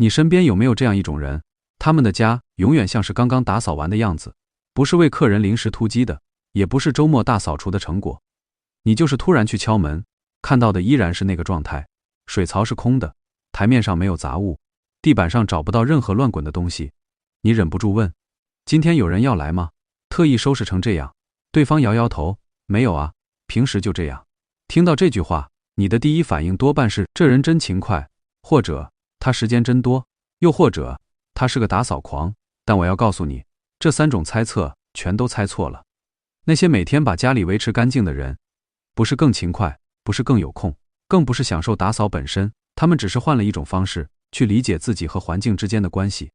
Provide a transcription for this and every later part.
你身边有没有这样一种人，他们的家永远像是刚刚打扫完的样子，不是为客人临时突击的，也不是周末大扫除的成果。你就是突然去敲门，看到的依然是那个状态，水槽是空的，台面上没有杂物，地板上找不到任何乱滚的东西。你忍不住问，今天有人要来吗？特意收拾成这样？对方摇摇头，没有啊，平时就这样。听到这句话，你的第一反应多半是这人真勤快，或者他时间真多，又或者他是个打扫狂。但我要告诉你，这3种猜测全都猜错了。那些每天把家里维持干净的人，不是更勤快，不是更有空，更不是享受打扫本身，他们只是换了一种方式去理解自己和环境之间的关系。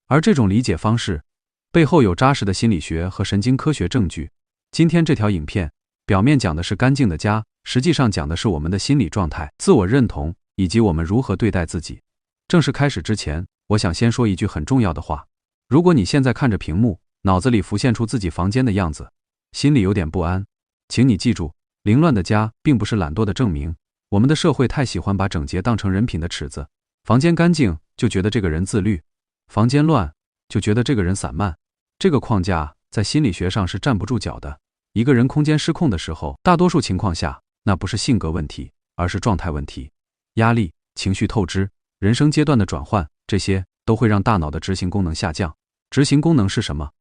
而这种理解方式背后有扎实的心理学和神经科学证据。今天这条影片表面讲的是干净的家，实际上讲的是我们的心理状态、自我认同以及我们如何对待自己。正式开始之前，我想先说一句很重要的话。如果你现在看着屏幕，脑子里浮现出自己房间的样子，心里有点不安，请你记住，凌乱的家并不是懒惰的证明。我们的社会太喜欢把整洁当成人品的尺子，房间干净就觉得这个人自律，房间乱就觉得这个人散漫。这个框架在心理学上是站不住脚的。一个人空间失控的时候，大多数情况下那不是性格问题，而是状态问题。压力、情绪透支、人生阶段的转换，这些都会让大脑的执行功能下降。执行功能是什么？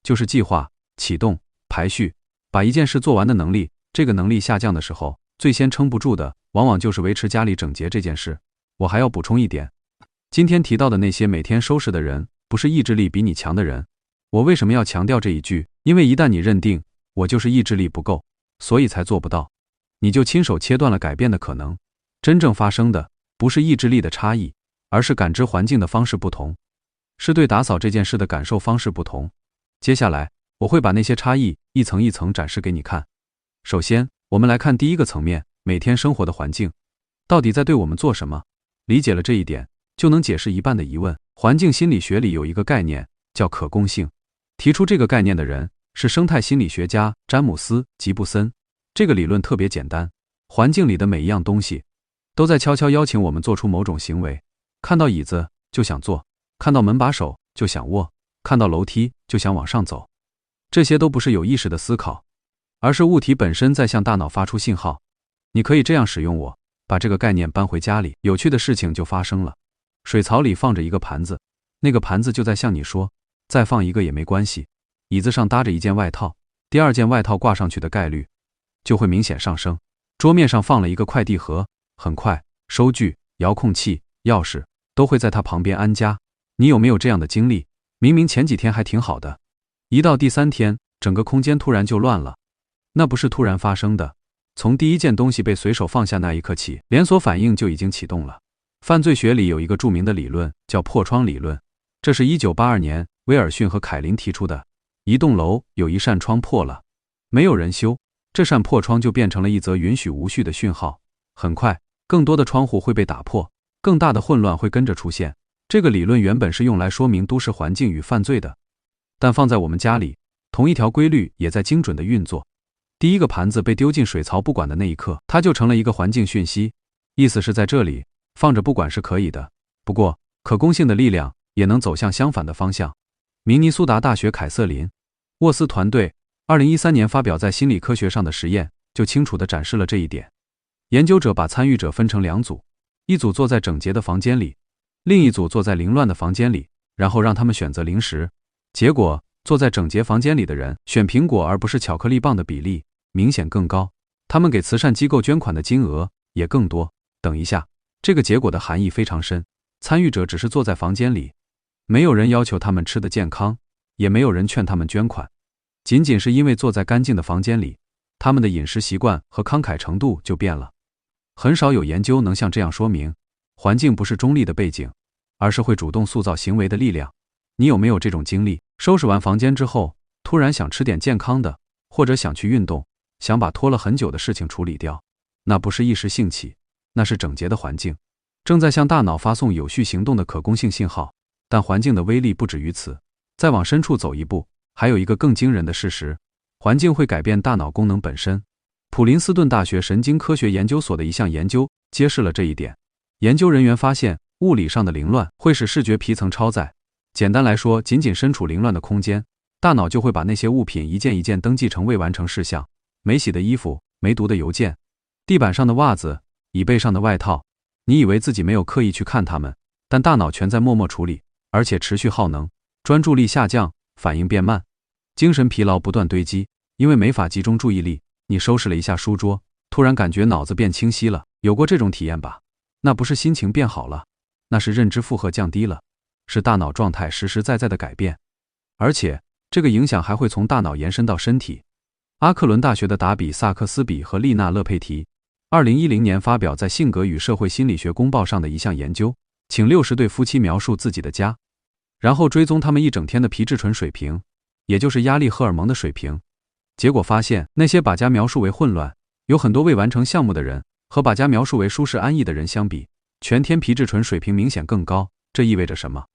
就是计划、启动、排序，把一件事做完的能力。这个能力下降的时候，最先撑不住的往往就是维持家里整洁这件事。我还要补充一点，今天提到的那些每天收拾的人，不是意志力比你强的人。我为什么要强调这一句？因为一旦你认定我就是意志力不够，所以才做不到，你就亲手切断了改变的可能。真正发生的不是意志力的差异，而是感知环境的方式不同，是对打扫这件事的感受方式不同。接下来我会把那些差异一层一层展示给你看。首先，我们来看第一个层面，每天生活的环境到底在对我们做什么。理解了这一点，就能解释一半的疑问。环境心理学里有一个概念叫可供性，提出这个概念的人是生态心理学家詹姆斯·吉布森。这个理论特别简单，环境里的每一样东西都在悄悄邀请我们做出某种行为。看到椅子就想坐，看到门把手就想握，看到楼梯就想往上走。这些都不是有意识的思考，而是物体本身在向大脑发出信号。你可以这样使用我，把这个概念搬回家里，有趣的事情就发生了。水槽里放着一个盘子，那个盘子就在向你说，再放一个也没关系。椅子上搭着一件外套，第二件外套挂上去的概率就会明显上升。桌面上放了一个快递盒，很快收据、遥控器、钥匙都会在它旁边安家。你有没有这样的经历？明明前几天还挺好的，一到第3天，整个空间突然就乱了。那不是突然发生的，从第一件东西被随手放下那一刻起，连锁反应就已经启动了。犯罪学里有一个著名的理论叫破窗理论，这是1982年威尔逊和凯林提出的。一栋楼有一扇窗破了，没有人修，这扇破窗就变成了一则允许无序的讯号。很快，更多的窗户会被打破，更大的混乱会跟着出现。这个理论原本是用来说明都市环境与犯罪的，但放在我们家里，同一条规律也在精准的运作。第一个盘子被丢进水槽不管的那一刻，它就成了一个环境讯息，意思是在这里放着不管是可以的。不过，可供性的力量也能走向相反的方向。明尼苏达大学凯瑟琳·沃斯团队2013年发表在心理科学上的实验就清楚地展示了这一点。研究者把参与者分成2组，一组坐在整洁的房间里，另一组坐在凌乱的房间里，然后让他们选择零食。结果，坐在整洁房间里的人选苹果而不是巧克力棒的比例明显更高，他们给慈善机构捐款的金额也更多。等一下，这个结果的含义非常深。参与者只是坐在房间里，没有人要求他们吃得健康，也没有人劝他们捐款，仅仅是因为坐在干净的房间里，他们的饮食习惯和慷慨程度就变了。很少有研究能像这样说明，环境不是中立的背景，而是会主动塑造行为的力量。你有没有这种经历？收拾完房间之后，突然想吃点健康的，或者想去运动，想把拖了很久的事情处理掉。那不是一时兴起，那是整洁的环境正在向大脑发送有序行动的可供性信号。但环境的威力不止于此，再往深处走一步，还有一个更惊人的事实，环境会改变大脑功能本身。普林斯顿大学神经科学研究所的一项研究揭示了这一点。研究人员发现，物理上的凌乱会使视觉皮层超载。简单来说，仅仅身处凌乱的空间，大脑就会把那些物品一件一件登记成未完成事项。没洗的衣服，没读的邮件，地板上的袜子，椅背上的外套。你以为自己没有刻意去看它们，但大脑全在默默处理，而且持续耗能，专注力下降，反应变慢，精神疲劳不断堆积，因为没法集中注意力。你收拾了一下书桌，突然感觉脑子变清晰了，有过这种体验吧？那不是心情变好了，那是认知负荷降低了，是大脑状态实实在在的改变，而且这个影响还会从大脑延伸到身体。阿克伦大学的达比·萨克斯比和丽娜·勒佩提2010年发表在《性格与社会心理学公报》上的一项研究，请60对夫妻描述自己的家，然后追踪他们一整天的皮质醇水平，也就是压力荷尔蒙的水平。结果发现，那些把家描述为混乱、有很多未完成项目的人，和把家描述为舒适安逸的人相比，全天皮质醇水平明显更高。这意味着什么？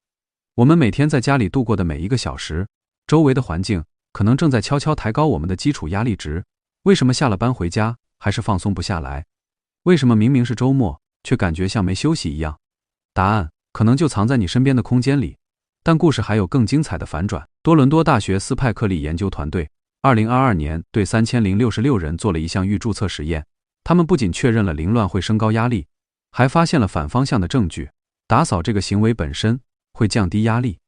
我们每天在家里度过的每一个小时，周围的环境可能正在悄悄抬高我们的基础压力值。为什么下了班回家还是放松不下来？为什么明明是周末，却感觉像没休息一样？答案可能就藏在你身边的空间里。但故事还有更精彩的反转。多伦多大学斯派克利研究团队2022年对3066人做了一项预注册实验，他们不仅确认了凌乱会升高压力，还发现了反方向的证据，打扫这个行为本身会降低压力。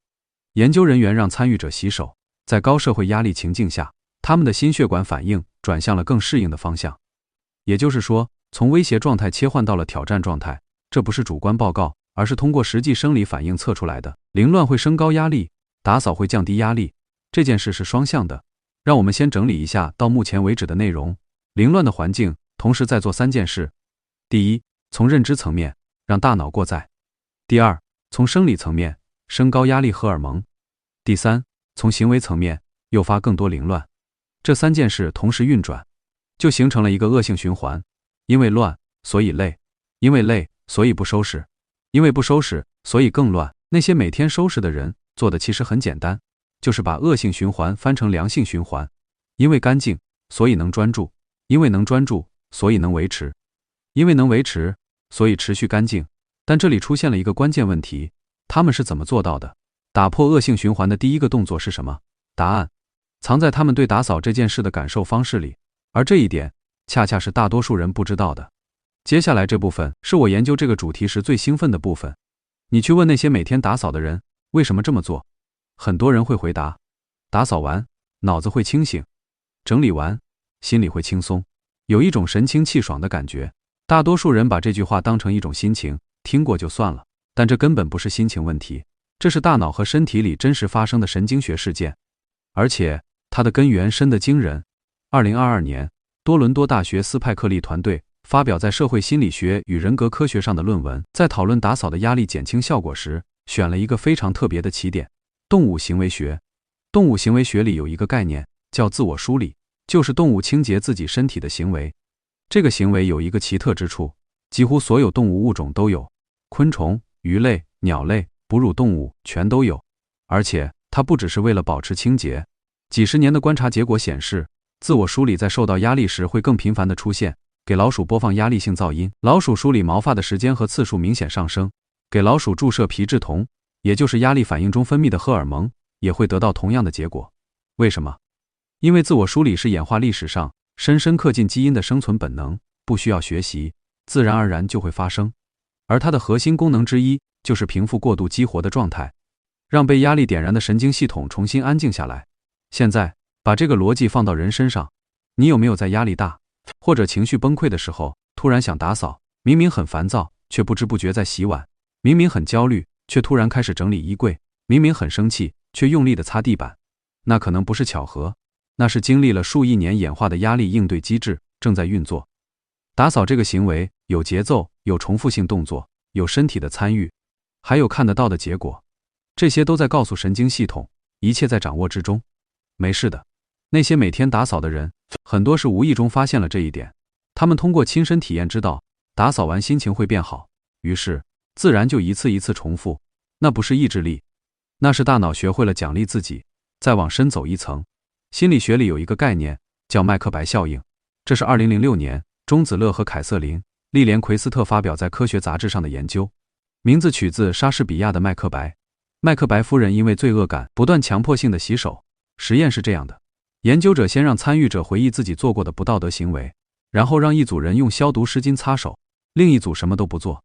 研究人员让参与者洗手，在高社会压力情境下，他们的心血管反应转向了更适应的方向。也就是说，从威胁状态切换到了挑战状态，这不是主观报告，而是通过实际生理反应测出来的。凌乱会升高压力，打扫会降低压力，这件事是双向的。让我们先整理一下到目前为止的内容。凌乱的环境同时在做3件事：第一，从认知层面让大脑过载；第二，从生理层面升高压力荷尔蒙；第三，从行为层面诱发更多凌乱。这3件事同时运转，就形成了一个恶性循环。因为乱，所以累；因为累，所以不收拾；因为不收拾，所以更乱。那些每天收拾的人做的其实很简单，就是把恶性循环翻成良性循环。因为干净，所以能专注；因为能专注，所以能维持；因为能维持，所以持续干净。但这里出现了一个关键问题，他们是怎么做到的？打破恶性循环的第一个动作是什么？答案藏在他们对打扫这件事的感受方式里，而这一点恰恰是大多数人不知道的。接下来这部分是我研究这个主题时最兴奋的部分。你去问那些每天打扫的人为什么这么做，很多人会回答：打扫完脑子会清醒，整理完心里会轻松，有一种神清气爽的感觉。大多数人把这句话当成一种心情，听过就算了，但这根本不是心情问题，这是大脑和身体里真实发生的神经学事件，而且它的根源深得惊人。2022年，多伦多大学斯派克利团队发表在社会心理学与人格科学上的论文，在讨论打扫的压力减轻效果时，选了一个非常特别的起点：动物行为学。动物行为学里有一个概念叫自我梳理，就是动物清洁自己身体的行为。这个行为有一个奇特之处，几乎所有动物物种都有，昆虫、鱼类、鸟类、哺乳动物全都有。而且它不只是为了保持清洁。几十年的观察结果显示，自我梳理在受到压力时会更频繁地出现。给老鼠播放压力性噪音，老鼠梳理毛发的时间和次数明显上升；给老鼠注射皮质酮，也就是压力反应中分泌的荷尔蒙，也会得到同样的结果。为什么？因为自我梳理是演化历史上深深刻进基因的生存本能，不需要学习，自然而然就会发生。而它的核心功能之一就是平复过度激活的状态，让被压力点燃的神经系统重新安静下来。现在把这个逻辑放到人身上，你有没有在压力大或者情绪崩溃的时候，突然想打扫，明明很烦躁，却不知不觉在洗碗；明明很焦虑，却突然开始整理衣柜；明明很生气，却用力地擦地板？那可能不是巧合，那是经历了数亿年演化的压力应对机制正在运作。打扫这个行为有节奏，有重复性动作，有身体的参与，还有看得到的结果。这些都在告诉神经系统，一切在掌握之中，没事的。那些每天打扫的人，很多是无意中发现了这一点，他们通过亲身体验知道，打扫完心情会变好，于是自然就一次一次重复。那不是意志力，那是大脑学会了奖励自己。再往深走一层，心理学里有一个概念叫麦克白效应，这是2006年钟子乐和凯瑟琳·莉莲奎斯特发表在科学杂志上的研究。名字取自莎士比亚的麦克白。麦克白夫人因为罪恶感不断强迫性的洗手。实验是这样的，研究者先让参与者回忆自己做过的不道德行为，然后让一组人用消毒湿巾擦手，另一组什么都不做。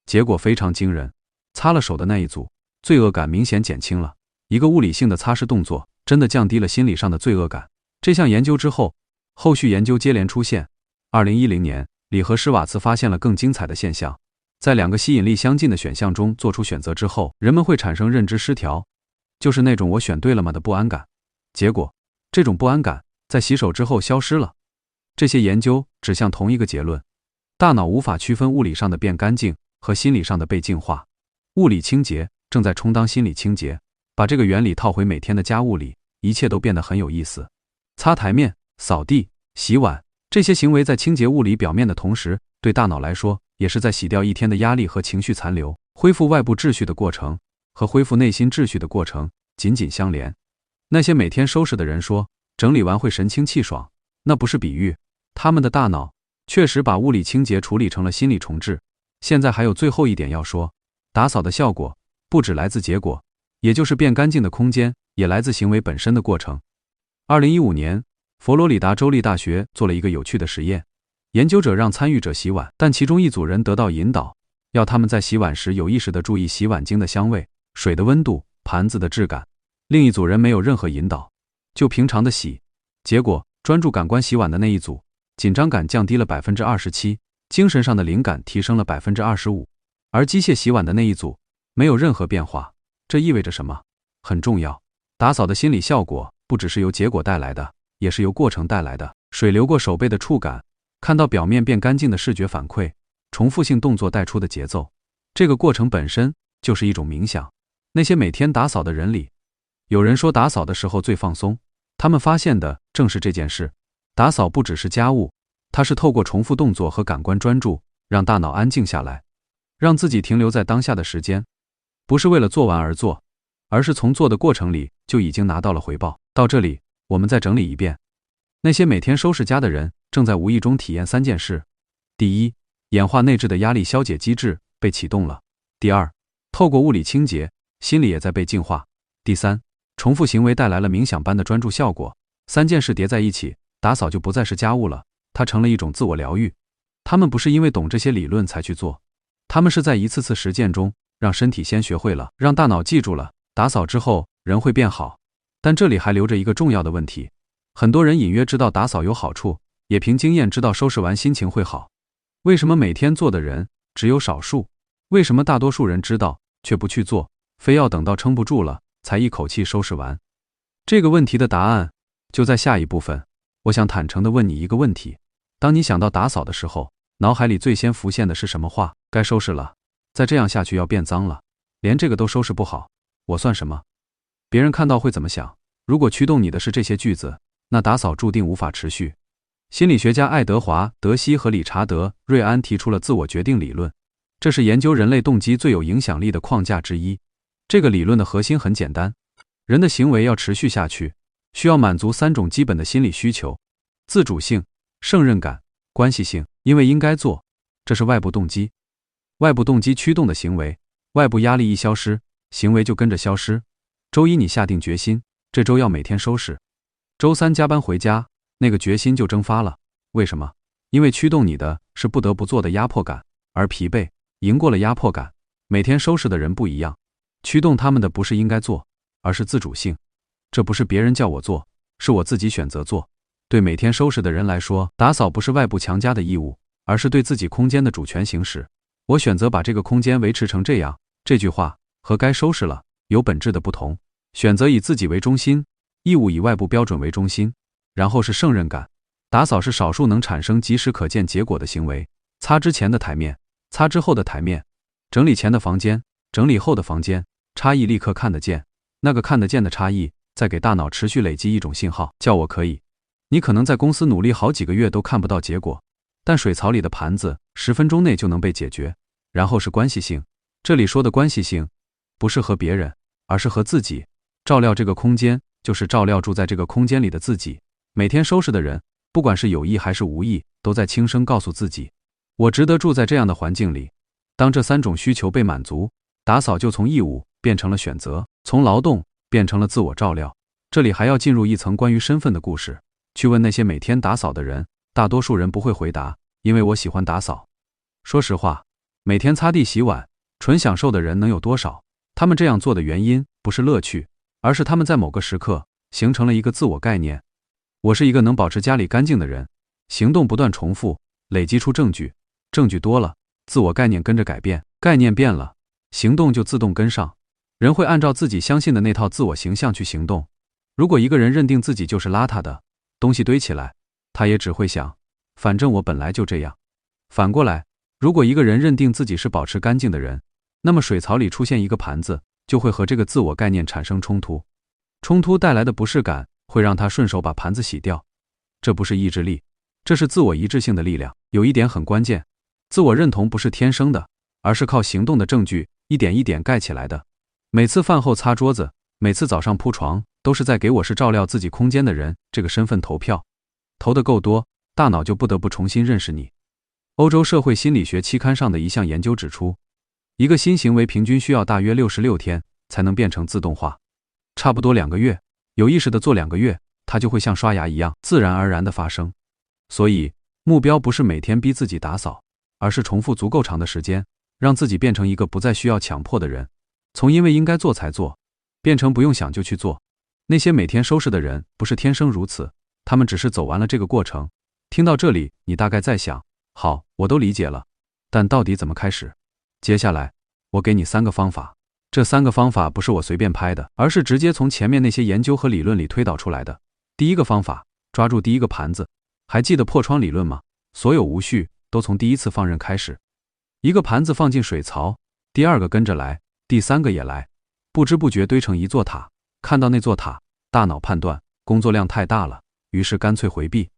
结果非常惊人，擦了手的那一组，罪恶感明显减轻了。一个物理性的擦拭动作真的降低了心理上的罪恶感。这项研究之后，后续研究接连出现。2010年，里和施瓦茨发现了更精彩的现象。在2个吸引力相近的选项中做出选择之后，人们会产生认知失调，就是那种我选对了吗的不安感。结果，这种不安感在洗手之后消失了。这些研究指向同一个结论：大脑无法区分物理上的变干净和心理上的被净化。物理清洁正在充当心理清洁。把这个原理套回每天的家务里，一切都变得很有意思。擦台面、扫地、洗碗，这些行为在清洁物理表面的同时，对大脑来说也是在洗掉一天的压力和情绪残留。恢复外部秩序的过程和恢复内心秩序的过程紧紧相连。那些每天收拾的人说整理完会神清气爽，那不是比喻，他们的大脑确实把物理清洁处理成了心理重置。现在还有最后一点要说，打扫的效果不只来自结果，也就是变干净的空间，也来自行为本身的过程。2015年，佛罗里达州立大学做了一个有趣的实验，研究者让参与者洗碗，但其中一组人得到引导，要他们在洗碗时有意识地注意洗碗精的香味、水的温度、盘子的质感。另一组人没有任何引导，就平常的洗。结果，专注感官洗碗的那一组，紧张感降低了 27%， 精神上的灵感提升了 25%， 而机械洗碗的那一组没有任何变化。这意味着什么？很重要，打扫的心理效果不只是由结果带来的，也是由过程带来的。水流过手背的触感，看到表面变干净的视觉反馈，重复性动作带出的节奏，这个过程本身就是一种冥想。那些每天打扫的人里，有人说打扫的时候最放松，他们发现的正是这件事。打扫不只是家务，它是透过重复动作和感官专注，让大脑安静下来，让自己停留在当下的时间。不是为了做完而做，而是从做的过程里就已经拿到了回报。到这里，我们再整理一遍。那些每天收拾家的人正在无意中体验3件事：第一，演化内置的压力消解机制被启动了；第二，透过物理清洁，心理也在被净化；第三，重复行为带来了冥想般的专注效果。3件事叠在一起，打扫就不再是家务了，它成了一种自我疗愈。他们不是因为懂这些理论才去做，他们是在一次次实践中让身体先学会了，让大脑记住了，打扫之后人会变好。但这里还留着一个重要的问题，很多人隐约知道打扫有好处，也凭经验知道收拾完心情会好。为什么每天做的人只有少数？为什么大多数人知道却不去做，非要等到撑不住了才一口气收拾完？这个问题的答案就在下一部分。我想坦诚地问你一个问题，当你想到打扫的时候，脑海里最先浮现的是什么话？该收拾了，再这样下去要变脏了，连这个都收拾不好，我算什么？别人看到会怎么想？如果驱动你的是这些句子，那打扫注定无法持续。心理学家爱德华·德西和理查德·瑞安提出了自我决定理论，这是研究人类动机最有影响力的框架之一。这个理论的核心很简单，人的行为要持续下去，需要满足3种基本的心理需求：自主性、胜任感、关系性。因为应该做，这是外部动机。外部动机驱动的行为，外部压力一消失，行为就跟着消失。周一你下定决心，这周要每天收拾。周三加班回家，那个决心就蒸发了。为什么？因为驱动你的是不得不做的压迫感，而疲惫赢过了压迫感。每天收拾的人不一样，驱动他们的不是应该做，而是自主性。这不是别人叫我做，是我自己选择做。对每天收拾的人来说，打扫不是外部强加的义务，而是对自己空间的主权行使。我选择把这个空间维持成这样。这句话和该收拾了有本质的不同。选择以自己为中心，义务以外部标准为中心。然后是胜任感。打扫是少数能产生即时可见结果的行为。擦之前的台面，擦之后的台面，整理前的房间，整理后的房间，差异立刻看得见。那个看得见的差异在给大脑持续累积一种信号，叫我可以。你可能在公司努力好几个月都看不到结果，但水槽里的盘子10分钟内就能被解决。然后是关系性。这里说的关系性不是和别人，而是和自己。照料这个空间就是照料住在这个空间里的自己。每天收拾的人，不管是有意还是无意，都在轻声告诉自己，我值得住在这样的环境里。当这3种需求被满足，打扫就从义务变成了选择，从劳动变成了自我照料。这里还要进入一层关于身份的故事。去问那些每天打扫的人，大多数人不会回答，因为我喜欢打扫。说实话，每天擦地洗碗，纯享受的人能有多少？他们这样做的原因不是乐趣，而是他们在某个时刻形成了一个自我概念。我是一个能保持家里干净的人，行动不断重复，累积出证据，证据多了，自我概念跟着改变，概念变了，行动就自动跟上。人会按照自己相信的那套自我形象去行动。如果一个人认定自己就是邋遢的，东西堆起来，他也只会想，反正我本来就这样。反过来，如果一个人认定自己是保持干净的人，那么水槽里出现一个盘子，就会和这个自我概念产生冲突。冲突带来的不适感会让他顺手把盘子洗掉。这不是意志力，这是自我一致性的力量。有一点很关键，自我认同不是天生的，而是靠行动的证据一点一点盖起来的。每次饭后擦桌子，每次早上铺床，都是在给我是照料自己空间的人这个身份投票。投的够多，大脑就不得不重新认识你。欧洲社会心理学期刊上的一项研究指出，一个新行为平均需要大约66天才能变成自动化，差不多2个月，有意识的做2个月，它就会像刷牙一样自然而然的发生。所以目标不是每天逼自己打扫，而是重复足够长的时间，让自己变成一个不再需要强迫的人，从因为应该做才做，变成不用想就去做。那些每天收拾的人不是天生如此，他们只是走完了这个过程。听到这里，你大概在想，好，我都理解了，但到底怎么开始？接下来我给你3个方法。这3个方法不是我随便拍的，而是直接从前面那些研究和理论里推导出来的。第一个方法，抓住第一个盘子。还记得破窗理论吗？所有无序都从第一次放任开始。一个盘子放进水槽，第2个跟着来，第3个也来，不知不觉堆成一座塔。看到那座塔，大脑判断工作量太大了，于是干脆回避，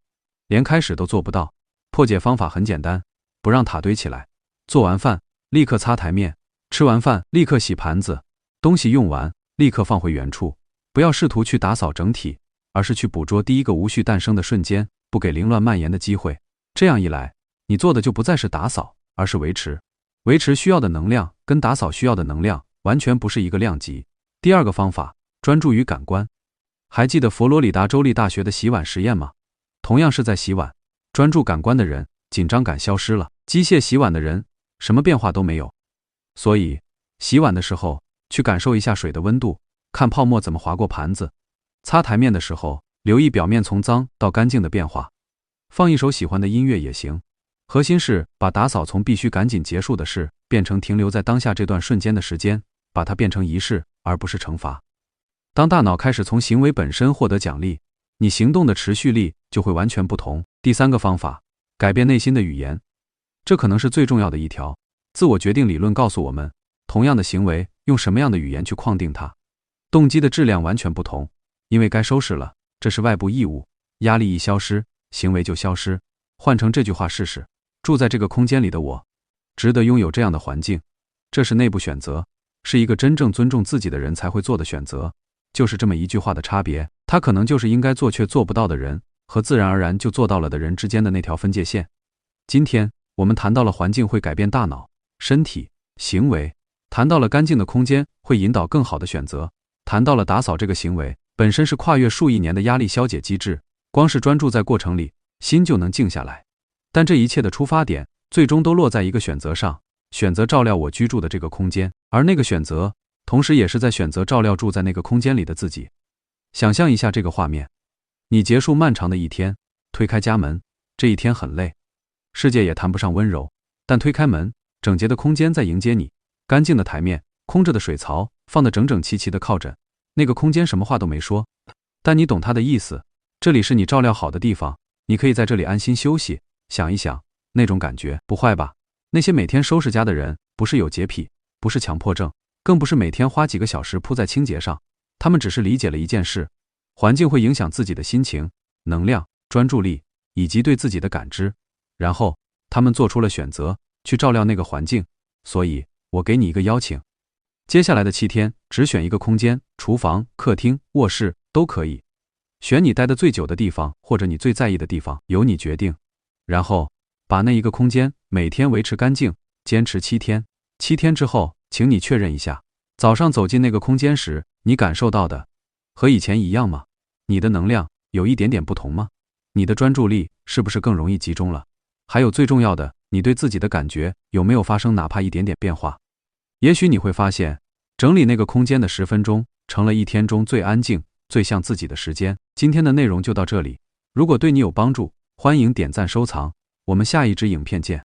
连开始都做不到。破解方法很简单，不让塔堆起来。做完饭立刻擦台面，吃完饭立刻洗盘子，东西用完立刻放回原处。不要试图去打扫整体，而是去捕捉第一个无序诞生的瞬间，不给凌乱蔓延的机会。这样一来，你做的就不再是打扫，而是维持。维持需要的能量跟打扫需要的能量完全不是一个量级。第2个方法，专注于感官。还记得佛罗里达州立大学的洗碗实验吗？同样是在洗碗，专注感官的人紧张感消失了，机械洗碗的人什么变化都没有。所以洗碗的时候去感受一下水的温度，看泡沫怎么划过盘子。擦台面的时候留意表面从脏到干净的变化。放一首喜欢的音乐也行。核心是把打扫从必须赶紧结束的事变成停留在当下这段瞬间的时间，把它变成仪式而不是惩罚。当大脑开始从行为本身获得奖励，你行动的持续力就会完全不同。第3个方法，改变内心的语言。这可能是最重要的一条。自我决定理论告诉我们，同样的行为，用什么样的语言去框定它，动机的质量完全不同。因为该收拾了，这是外部义务，压力一消失，行为就消失。换成这句话试试，住在这个空间里的我，值得拥有这样的环境。这是内部选择，是一个真正尊重自己的人才会做的选择。就是这么一句话的差别，它可能就是应该做却做不到的人和自然而然就做到了的人之间的那条分界线。今天我们谈到了环境会改变大脑、身体、行为，谈到了干净的空间会引导更好的选择，谈到了打扫这个行为本身是跨越数亿年的压力消解机制，光是专注在过程里，心就能静下来。但这一切的出发点最终都落在一个选择上，选择照料我居住的这个空间，而那个选择同时也是在选择照料住在那个空间里的自己。想象一下这个画面，你结束漫长的一天，推开家门，这一天很累，世界也谈不上温柔，但推开门，整洁的空间在迎接你，干净的台面，空着的水槽，放得整整齐齐的靠枕。那个空间什么话都没说，但你懂它的意思，这里是你照料好的地方，你可以在这里安心休息。想一想，那种感觉不坏吧？那些每天收拾家的人，不是有洁癖，不是强迫症，更不是每天花几个小时扑在清洁上，他们只是理解了一件事，环境会影响自己的心情、能量、专注力以及对自己的感知，然后他们做出了选择，去照料那个环境。所以我给你一个邀请，接下来的7天只选一个空间，厨房、客厅、卧室都可以，选你待得最久的地方，或者你最在意的地方，由你决定。然后把那一个空间每天维持干净，坚持7天。7天之后，请你确认一下，早上走进那个空间时，你感受到的和以前一样吗？你的能量有一点点不同吗？你的专注力是不是更容易集中了？还有最重要的，你对自己的感觉有没有发生哪怕一点点变化？也许你会发现，整理那个空间的10分钟，成了一天中最安静、最像自己的时间。今天的内容就到这里，如果对你有帮助，欢迎点赞收藏，我们下一支影片见。